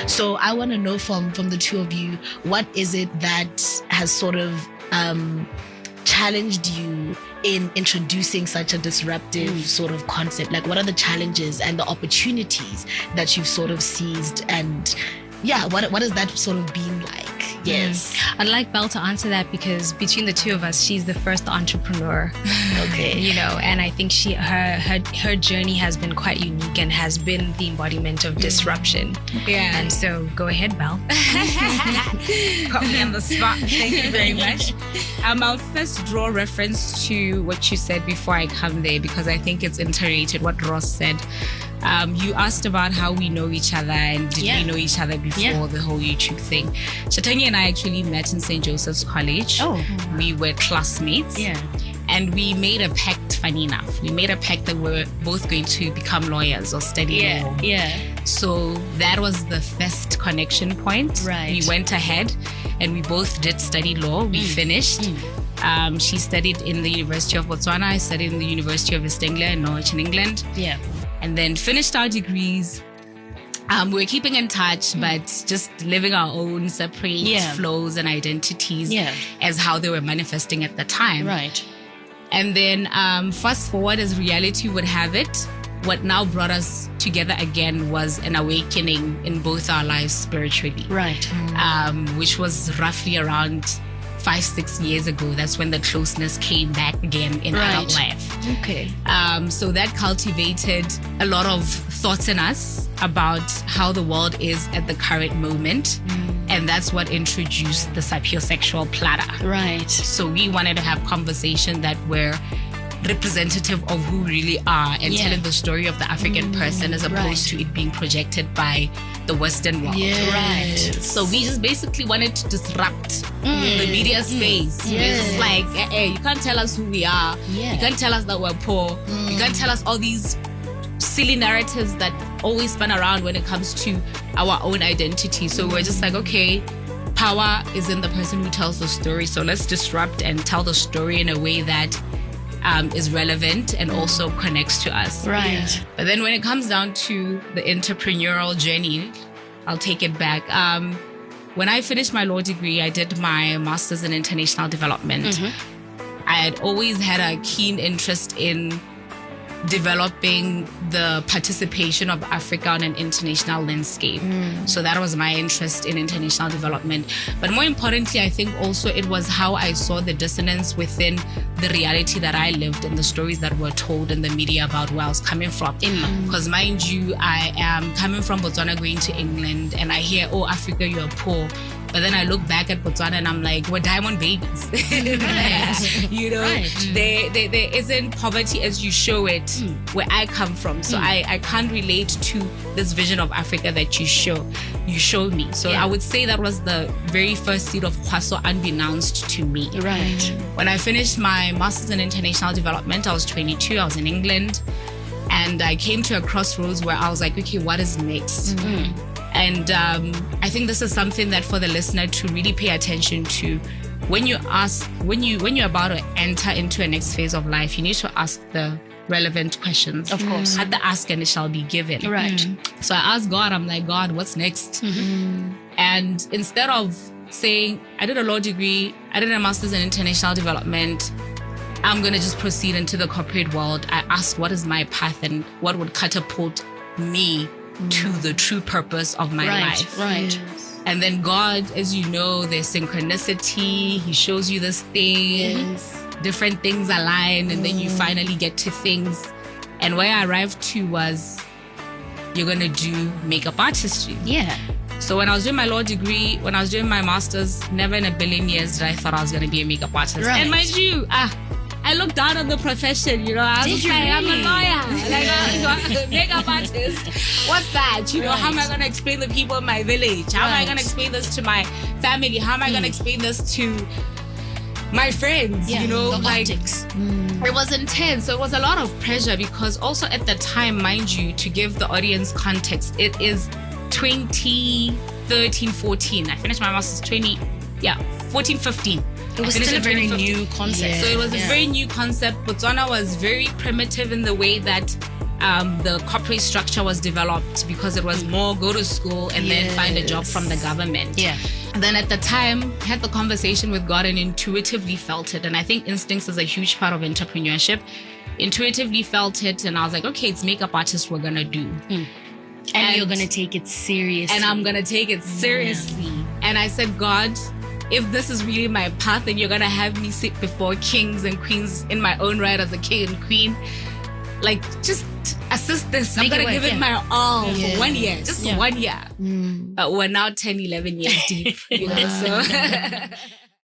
So I want to know from the two of you, what is it that has sort of challenged you in introducing such a disruptive sort of concept? Like, what are the challenges and the opportunities that you've sort of seized? And yeah, what has that sort of been like? Yes. I'd like Belle to answer that, because between the two of us, she's the first entrepreneur. Okay. You know, and I think her journey has been quite unique and has been the embodiment of disruption. Yeah. And so go ahead, Belle. Put me on the spot. Thank you very much. I'll first draw reference to what you said before I come there, because I think it's interrelated what Ross said. You asked about how we know each other and did we know each other before the whole YouTube thing. Shatangi and I actually met in St. Joseph's College. We were classmates. And we made a pact, funny enough. We made a pact that we're both going to become lawyers or study law. So that was the first connection point. Right. We went ahead and we both did study law. We finished. She studied in the University of Botswana. I studied in the University of East Anglia in Norwich in England. And then finished our degrees. We were keeping in touch, but just living our own separate flows and identities as how they were manifesting at the time. Right. And then fast forward as reality would have it, what now brought us together again was an awakening in both our lives spiritually. Right. Which was roughly around 5-6 years ago. That's when the closeness came back again in adult life. Okay. So that cultivated a lot of thoughts in us about how the world is at the current moment. And that's what introduced the sapiosexual platter. Right. So we wanted to have conversation that were representative of who we really are and telling the story of the African person as opposed to it being projected by the Western world. Right. So we just basically wanted to disrupt the media space. It's just like, hey, you can't tell us who we are. You can't tell us that we're poor. You can't tell us all these silly narratives that always spin around when it comes to our own identity. So we're just like, okay, power is in the person who tells the story. So let's disrupt and tell the story in a way that is relevant and also connects to us. Right. But then when it comes down to the entrepreneurial journey, I'll take it back. When I finished my law degree, I did my master's in international development. I had always had a keen interest in developing the participation of Africa on an international landscape. So that was my interest in international development. But more importantly, I think also it was how I saw the dissonance within the reality that I lived and the stories that were told in the media about where I was coming from. Because mind you, I am coming from Botswana going to England and I hear, oh, Africa, you're poor. But then I look back at Botswana and I'm like, we're diamond babies. You know, there isn't poverty as you show it where I come from. So I can't relate to this vision of Africa that you showed me. So I would say that was the very first seed of Kwaso unbeknownst to me. Right. When I finished my master's in international development, I was 22, I was in England. And I came to a crossroads where I was like, okay, what is next? And I think this is something that for the listener to really pay attention to. When you're about to enter into a next phase of life, you need to ask the relevant questions. Of course. At the ask and it shall be given. Right. So I asked God, I'm like, God, what's next? And instead of saying, I did a law degree, I did a master's in international development, I'm going to just proceed into the corporate world, I asked, what is my path and what would catapult me to the true purpose of my life. Right. And then God, as you know, there's synchronicity. He shows you this thing, different things align, and then you finally get to things. And where I arrived to was, you're going to do makeup artistry. So when I was doing my law degree, when I was doing my master's, never in a billion years did I thought I was going to be a makeup artist. And mind you, I looked down on the profession, you know. I was like, I'm a lawyer. Like, makeup artist. What's that? You know, how am I going to explain the people in my village? How am I going to explain this to my family? How am I going to explain this to my friends? You know, like, it was intense. So it was a lot of pressure because also at the time, mind you, to give the audience context, it is 2013, 14. I finished my master's 14, 15. It was still a very new concept. So it was a very new concept. Botswana was very primitive in the way that the corporate structure was developed because it was more go to school and then find a job from the government. Yeah. And then at the time, had the conversation with God and intuitively felt it. And I think instincts is a huge part of entrepreneurship. Intuitively felt it, and I was like, okay, it's makeup artist we're gonna do. And you're gonna take it seriously. And I'm gonna take it seriously. And I said, God, if this is really my path and you're gonna have me sit before kings and queens in my own right as a king and queen, like just assist this. I'm gonna give it my all for 1 year, just 1 year. But we're now 10, 11 years deep, you know, so